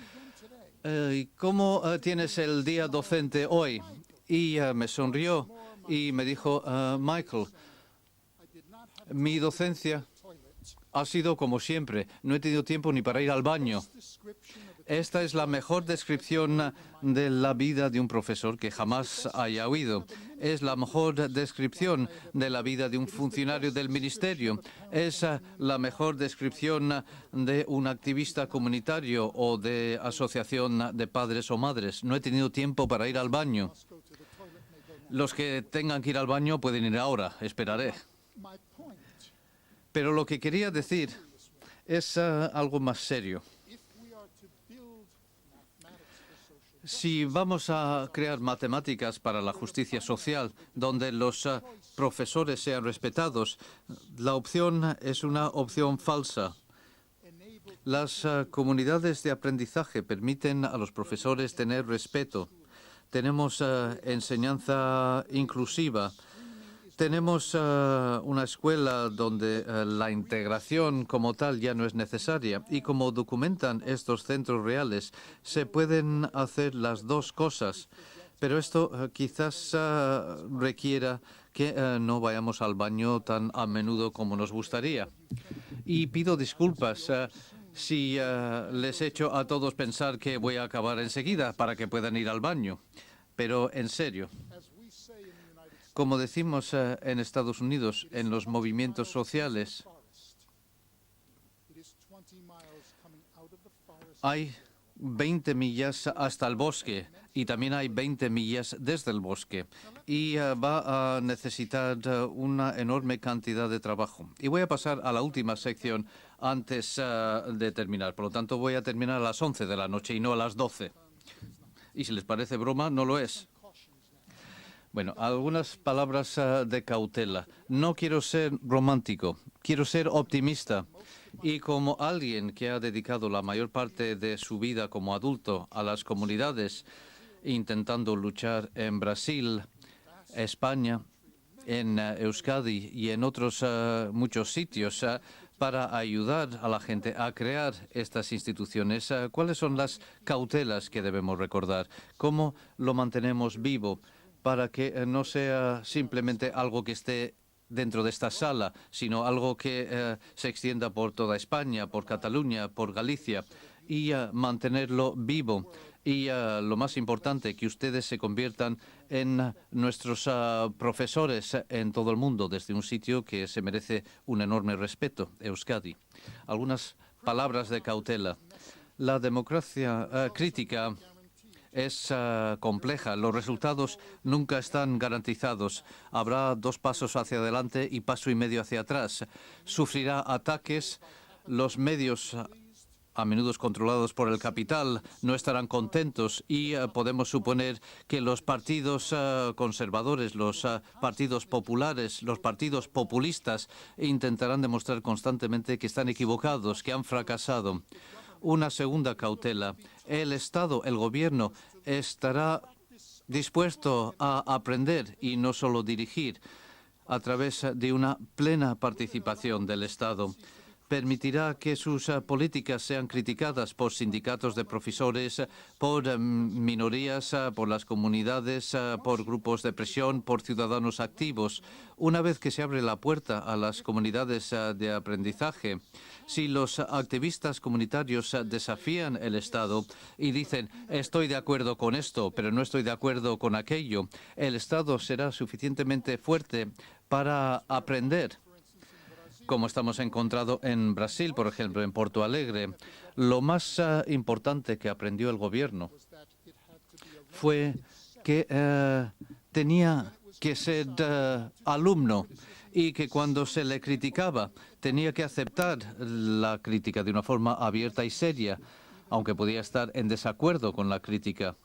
[SPEAKER 2] ¿cómo tienes el día docente hoy? Y me sonrió y me dijo, Michael, mi docencia ha sido como siempre. No he tenido tiempo ni para ir al baño. Esta es la mejor descripción de la vida de un profesor que jamás haya oído. Es la mejor descripción de la vida de un funcionario del ministerio. Es la mejor descripción de un activista comunitario o de asociación de padres o madres. No he tenido tiempo para ir al baño. Los que tengan que ir al baño pueden ir ahora. Esperaré. Pero lo que quería decir es algo más serio. Si vamos a crear matemáticas para la justicia social, donde los profesores sean respetados, la opción es una opción falsa. Las comunidades de aprendizaje permiten a los profesores tener respeto. Tenemos enseñanza inclusiva. tenemos una escuela donde la integración como tal ya no es necesaria y como documentan estos centros reales, se pueden hacer las dos cosas. Pero esto quizás requiera que no vayamos al baño tan a menudo como nos gustaría. Y pido disculpas si les he hecho a todos pensar que voy a acabar enseguida para que puedan ir al baño. Pero en serio, como decimos en Estados Unidos, en los movimientos sociales, hay 20 millas hasta el bosque y también hay 20 millas desde el bosque y va a necesitar una enorme cantidad de trabajo. Y voy a pasar a la última sección antes de terminar. Por lo tanto, voy a terminar a las 11 de la noche y no a las 12. Y si les parece broma, no lo es. Bueno, algunas palabras de cautela. No quiero ser romántico, quiero ser optimista. Y como alguien que ha dedicado la mayor parte de su vida como adulto a las comunidades, intentando luchar en Brasil, España, en Euskadi y en otros muchos sitios para ayudar a la gente a crear estas instituciones, ¿cuáles son las cautelas que debemos recordar? ¿Cómo lo mantenemos vivo para que no sea simplemente algo que esté dentro de esta sala, sino algo que se extienda por toda España, por Cataluña, por Galicia, y mantenerlo vivo? Y lo más importante, que ustedes se conviertan en nuestros profesores en todo el mundo, desde un sitio que se merece un enorme respeto, Euskadi. Algunas palabras de cautela. La democracia crítica es compleja. Los resultados nunca están garantizados. Habrá 2 pasos hacia adelante y paso y medio hacia atrás. Sufrirá ataques. Los medios, a menudo controlados por el capital, no estarán contentos y podemos suponer que los partidos conservadores, los partidos populares, los partidos populistas intentarán demostrar constantemente que están equivocados, que han fracasado. Una segunda cautela. El Estado, el Gobierno, estará dispuesto a aprender y no solo dirigir a través de una plena participación del Estado. Permitirá que sus políticas sean criticadas por sindicatos de profesores, por minorías, por las comunidades, por grupos de presión, por ciudadanos activos. Una vez que se abre la puerta a las comunidades de aprendizaje, si los activistas comunitarios desafían el Estado y dicen estoy de acuerdo con esto, pero no estoy de acuerdo con aquello, el Estado será suficientemente fuerte para aprender. Como estamos encontrando en Brasil, por ejemplo, en Porto Alegre, lo más importante que aprendió el gobierno fue que tenía que ser alumno y que cuando se le criticaba tenía que aceptar la crítica de una forma abierta y seria, aunque podía estar en desacuerdo con la crítica.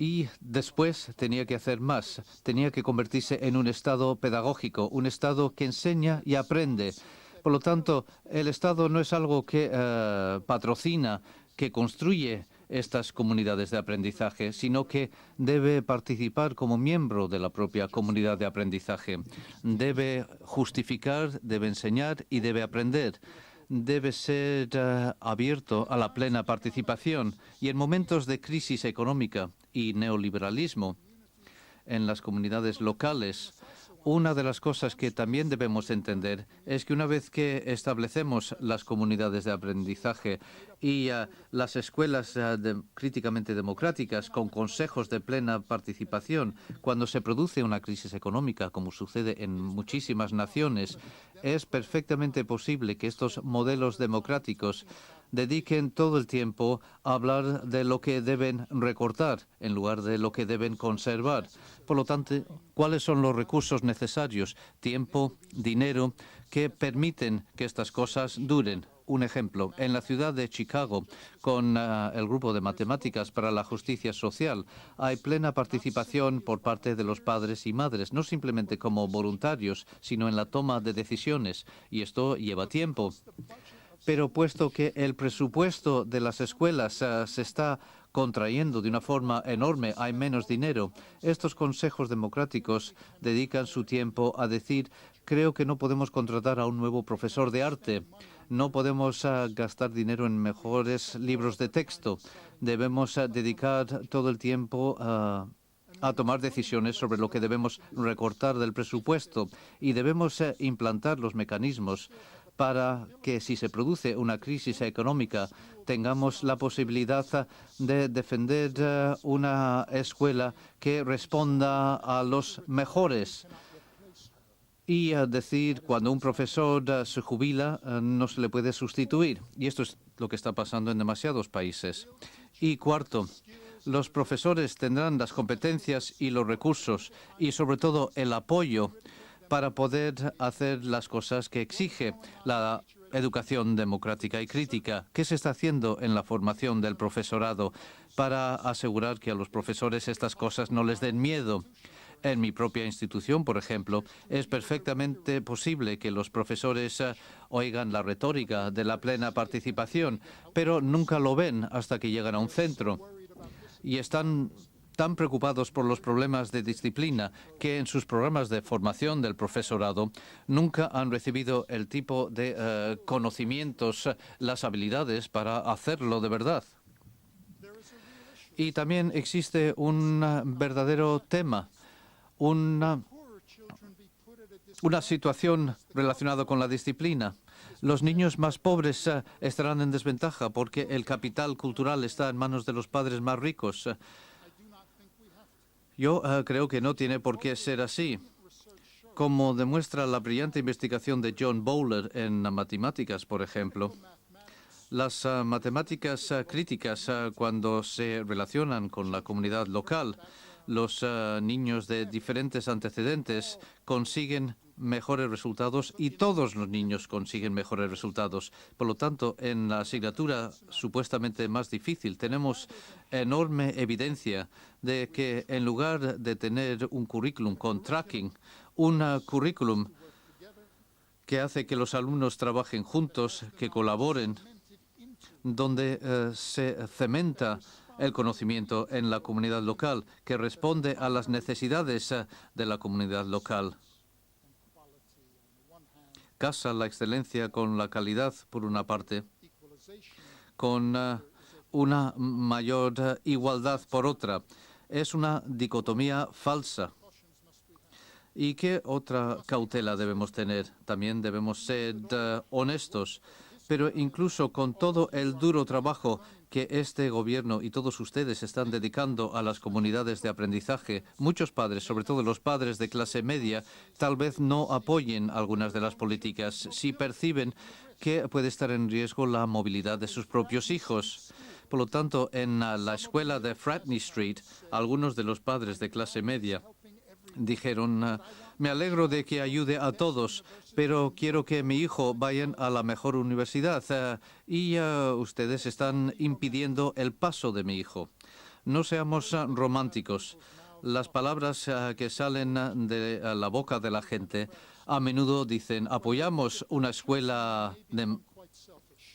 [SPEAKER 2] Y después tenía que hacer más, tenía que convertirse en un Estado pedagógico, un Estado que enseña y aprende. Por lo tanto, el Estado no es algo que patrocina, que construye estas comunidades de aprendizaje, sino que debe participar como miembro de la propia comunidad de aprendizaje. Debe justificar, debe enseñar y debe aprender. Debe ser abierto a la plena participación y en momentos de crisis económica y neoliberalismo en las comunidades locales. Una de las cosas que también debemos entender es que una vez que establecemos las comunidades de aprendizaje y las escuelas críticamente democráticas con consejos de plena participación, cuando se produce una crisis económica, como sucede en muchísimas naciones, es perfectamente posible que estos modelos democráticos dediquen todo el tiempo a hablar de lo que deben recortar en lugar de lo que deben conservar. Por lo tanto, ¿cuáles son los recursos necesarios? Tiempo, dinero, que permiten que estas cosas duren. Un ejemplo, en la ciudad de Chicago, con el grupo de matemáticas para la justicia social, hay plena participación por parte de los padres y madres, no simplemente como voluntarios, sino en la toma de decisiones, y esto lleva tiempo. Pero puesto que el presupuesto de las escuelas se está contrayendo de una forma enorme, hay menos dinero. Estos consejos democráticos dedican su tiempo a decir: creo que no podemos contratar a un nuevo profesor de arte, no podemos gastar dinero en mejores libros de texto, debemos dedicar todo el tiempo a tomar decisiones sobre lo que debemos recortar del presupuesto y debemos implantar los mecanismos para que, si se produce una crisis económica, tengamos la posibilidad de defender una escuela que responda a los mejores. Y decir, cuando un profesor se jubila, no se le puede sustituir. Y esto es lo que está pasando en demasiados países. Y cuarto, los profesores tendrán las competencias y los recursos y, sobre todo, el apoyo para poder hacer las cosas que exige la educación democrática y crítica. ¿Qué se está haciendo en la formación del profesorado para asegurar que a los profesores estas cosas no les den miedo? En mi propia institución, por ejemplo, es perfectamente posible que los profesores oigan la retórica de la plena participación, pero nunca lo ven hasta que llegan a un centro. Y están tan preocupados por los problemas de disciplina que en sus programas de formación del profesorado nunca han recibido el tipo de conocimientos, las habilidades para hacerlo de verdad. Y también existe un verdadero tema, una situación relacionada con la disciplina. Los niños más pobres estarán en desventaja porque el capital cultural está en manos de los padres más ricos. Yo creo que no tiene por qué ser así. Como demuestra la brillante investigación de John Bowler en matemáticas, por ejemplo, las matemáticas críticas, cuando se relacionan con la comunidad local, los niños de diferentes antecedentes consiguen mejores resultados y todos los niños consiguen mejores resultados. Por lo tanto, en la asignatura supuestamente más difícil tenemos enorme evidencia de que en lugar de tener un currículum con tracking, un currículum que hace que los alumnos trabajen juntos, que colaboren, donde se cementa el conocimiento en la comunidad local, que responde a las necesidades de la comunidad local. Casa la excelencia con la calidad, por una parte, con una mayor igualdad, por otra. Es una dicotomía falsa. ¿Y qué otra cautela debemos tener? También debemos ser honestos. Pero incluso con todo el duro trabajo que este gobierno y todos ustedes están dedicando a las comunidades de aprendizaje, muchos padres, sobre todo los padres de clase media, tal vez no apoyen algunas de las políticas si perciben que puede estar en riesgo la movilidad de sus propios hijos. Por lo tanto, en la escuela de Fratney Street, algunos de los padres de clase media dijeron: me alegro de que ayude a todos, pero quiero que mi hijo vaya a la mejor universidad y ustedes están impidiendo el paso de mi hijo. No seamos románticos. Las palabras que salen de la boca de la gente a menudo dicen: apoyamos una escuela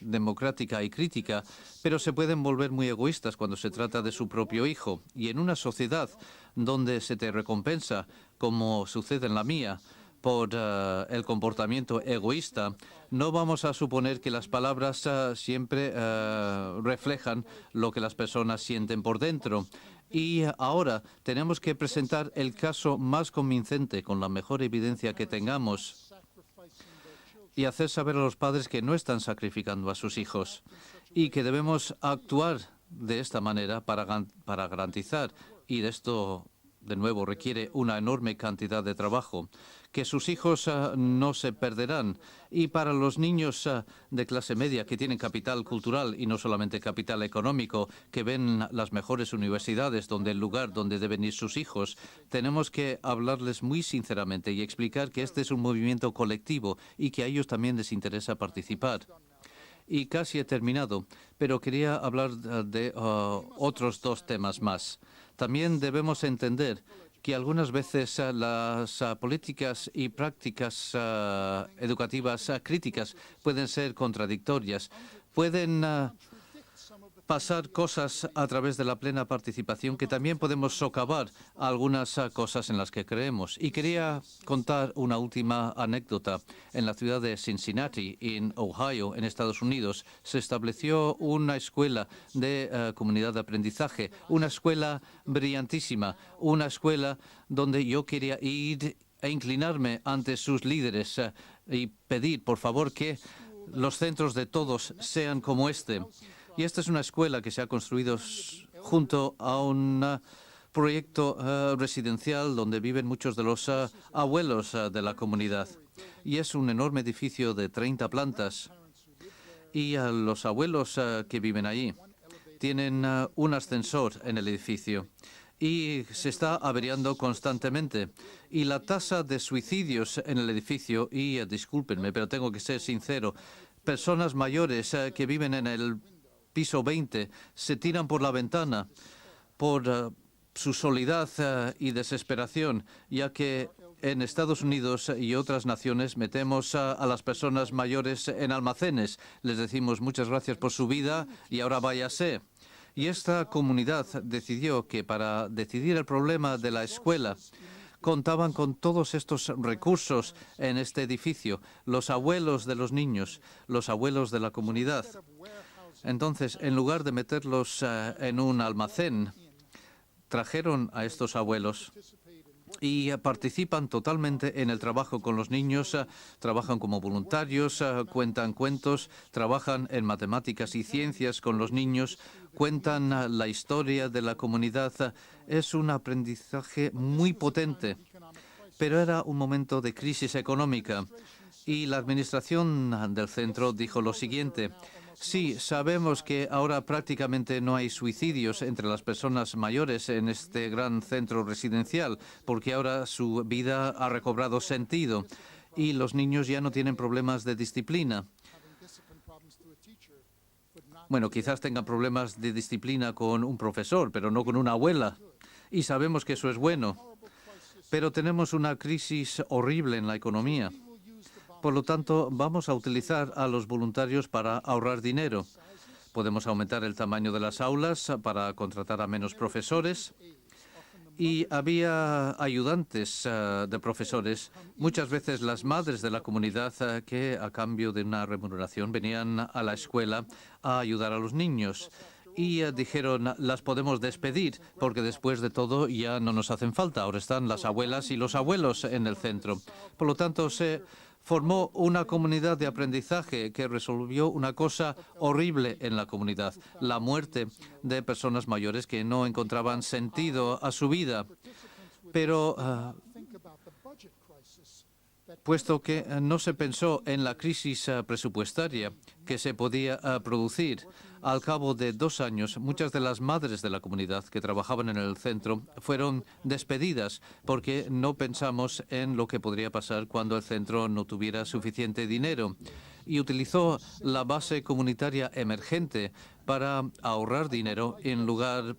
[SPEAKER 2] democrática y crítica, pero se pueden volver muy egoístas cuando se trata de su propio hijo. Y en una sociedad donde se te recompensa, como sucede en la mía, por el comportamiento egoísta, no vamos a suponer que las palabras siempre reflejan lo que las personas sienten por dentro. Y ahora tenemos que presentar el caso más convincente, con la mejor evidencia que tengamos, y hacer saber a los padres que no están sacrificando a sus hijos y que debemos actuar de esta manera para garantizar, y de esto, de nuevo, requiere una enorme cantidad de trabajo, que sus hijos no se perderán. Y para los niños de clase media que tienen capital cultural y no solamente capital económico, que ven las mejores universidades donde el lugar donde deben ir sus hijos, tenemos que hablarles muy sinceramente y explicar que este es un movimiento colectivo y que a ellos también les interesa participar. Y casi he terminado, pero quería hablar de otros dos temas más. También debemos entender que algunas veces las políticas y prácticas educativas críticas pueden ser contradictorias, pueden pasar cosas a través de la plena participación, que también podemos socavar algunas cosas en las que creemos. Y quería contar una última anécdota. En la ciudad de Cincinnati, en Ohio, en Estados Unidos, se estableció una escuela de comunidad de aprendizaje, una escuela brillantísima, una escuela donde yo quería ir e inclinarme ante sus líderes y pedir, por favor, que los centros de todos sean como este. Y esta es una escuela que se ha construido junto a un proyecto residencial donde viven muchos de los abuelos de la comunidad. Y es un enorme edificio de 30 plantas. Y los abuelos que viven allí tienen un ascensor en el edificio y se está averiando constantemente. Y la tasa de suicidios en el edificio, y discúlpenme, pero tengo que ser sincero, personas mayores que viven en el piso 20 se tiran por la ventana por su soledad y desesperación, ya que en Estados Unidos y otras naciones metemos a las personas mayores en almacenes. Les decimos muchas gracias por su vida y ahora váyase. Y esta comunidad decidió que para decidir el problema de la escuela contaban con todos estos recursos en este edificio, los abuelos de los niños, los abuelos de la comunidad. Entonces, en lugar de meterlos en un almacén, trajeron a estos abuelos y participan totalmente en el trabajo con los niños, trabajan como voluntarios, cuentan cuentos, trabajan en matemáticas y ciencias con los niños, cuentan la historia de la comunidad. Es un aprendizaje muy potente, pero era un momento de crisis económica y la administración del centro dijo lo siguiente: sí, sabemos que ahora prácticamente no hay suicidios entre las personas mayores en este gran centro residencial, porque ahora su vida ha recobrado sentido y los niños ya no tienen problemas de disciplina. Bueno, quizás tengan problemas de disciplina con un profesor, pero no con una abuela. Y sabemos que eso es bueno. Pero tenemos una crisis horrible en la economía. Por lo tanto, vamos a utilizar a los voluntarios para ahorrar dinero. Podemos aumentar el tamaño de las aulas para contratar a menos profesores. Y había ayudantes de profesores, muchas veces las madres de la comunidad, que a cambio de una remuneración venían a la escuela a ayudar a los niños. Y dijeron, las podemos despedir, porque después de todo ya no nos hacen falta. Ahora están las abuelas y los abuelos en el centro. Por lo tanto, se formó una comunidad de aprendizaje que resolvió una cosa horrible en la comunidad: la muerte de personas mayores que no encontraban sentido a su vida. Pero puesto que no se pensó en la crisis presupuestaria que se podía producir, al cabo de 2 años, muchas de las madres de la comunidad que trabajaban en el centro fueron despedidas porque no pensamos en lo que podría pasar cuando el centro no tuviera suficiente dinero. Y utilizó la base comunitaria emergente para ahorrar dinero en lugar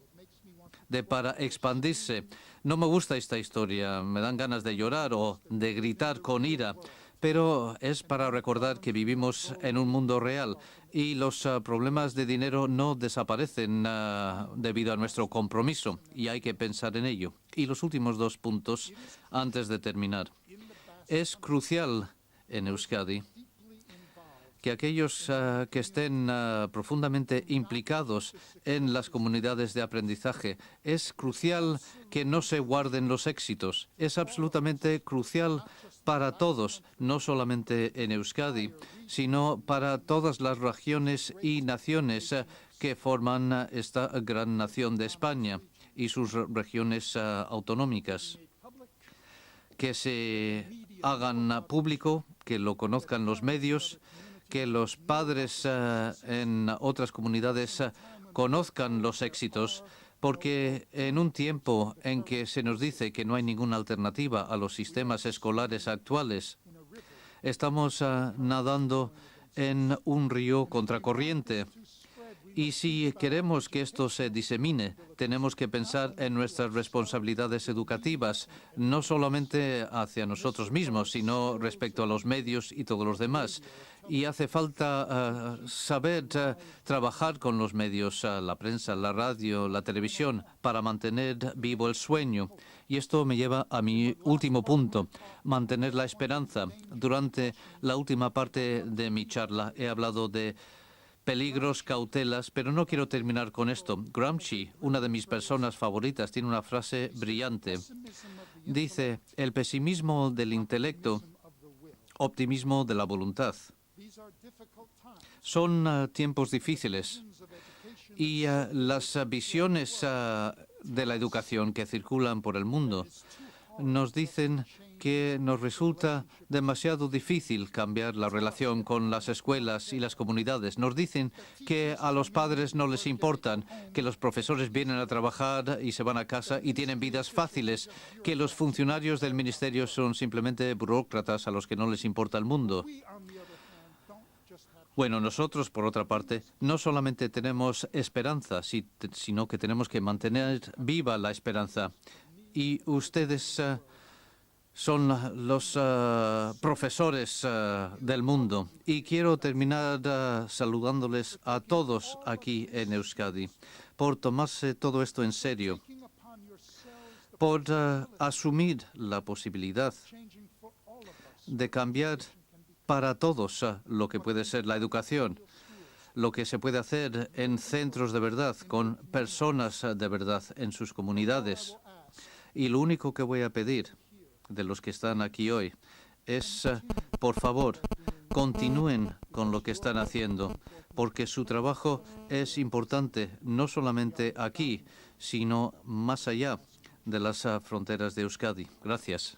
[SPEAKER 2] de para expandirse. No me gusta esta historia, me dan ganas de llorar o de gritar con ira, pero es para recordar que vivimos en un mundo real y los problemas de dinero no desaparecen debido a nuestro compromiso, y hay que pensar en ello. Y los últimos 2 puntos, antes de terminar. Es crucial en Euskadi que aquellos que estén profundamente implicados en las comunidades de aprendizaje, es crucial que no se guarden los éxitos. Es absolutamente crucial para todos, no solamente en Euskadi, sino para todas las regiones y naciones que forman esta gran nación de España y sus regiones autonómicas. Que se hagan público, que lo conozcan los medios, que los padres en otras comunidades conozcan los éxitos, porque en un tiempo en que se nos dice que no hay ninguna alternativa a los sistemas escolares actuales, estamos nadando en un río contracorriente Y si queremos que esto se disemine, tenemos que pensar en nuestras responsabilidades educativas, no solamente hacia nosotros mismos, sino respecto a los medios y todos los demás. Y hace falta saber trabajar con los medios, la prensa, la radio, la televisión, para mantener vivo el sueño. Y esto me lleva a mi último punto, mantener la esperanza. Durante la última parte de mi charla he hablado de peligros, cautelas, pero no quiero terminar con esto. Gramsci, una de mis personas favoritas, tiene una frase brillante. Dice, el pesimismo del intelecto, optimismo de la voluntad. Son tiempos difíciles y las visiones de la educación que circulan por el mundo nos dicen que nos resulta demasiado difícil cambiar la relación con las escuelas y las comunidades. Nos dicen que a los padres no les importan, que los profesores vienen a trabajar y se van a casa y tienen vidas fáciles, que los funcionarios del ministerio son simplemente burócratas a los que no les importa el mundo. Bueno, nosotros, por otra parte, no solamente tenemos esperanza, sino que tenemos que mantener viva la esperanza. Y ustedes son los profesores del mundo. Y quiero terminar saludándoles a todos aquí en Euskadi por tomarse todo esto en serio, por asumir la posibilidad de cambiar para todos lo que puede ser la educación, lo que se puede hacer en centros de verdad, con personas de verdad en sus comunidades. Y lo único que voy a pedir de los que están aquí hoy es, por favor, continúen con lo que están haciendo, porque su trabajo es importante no solamente aquí, sino más allá de las fronteras de Euskadi. Gracias.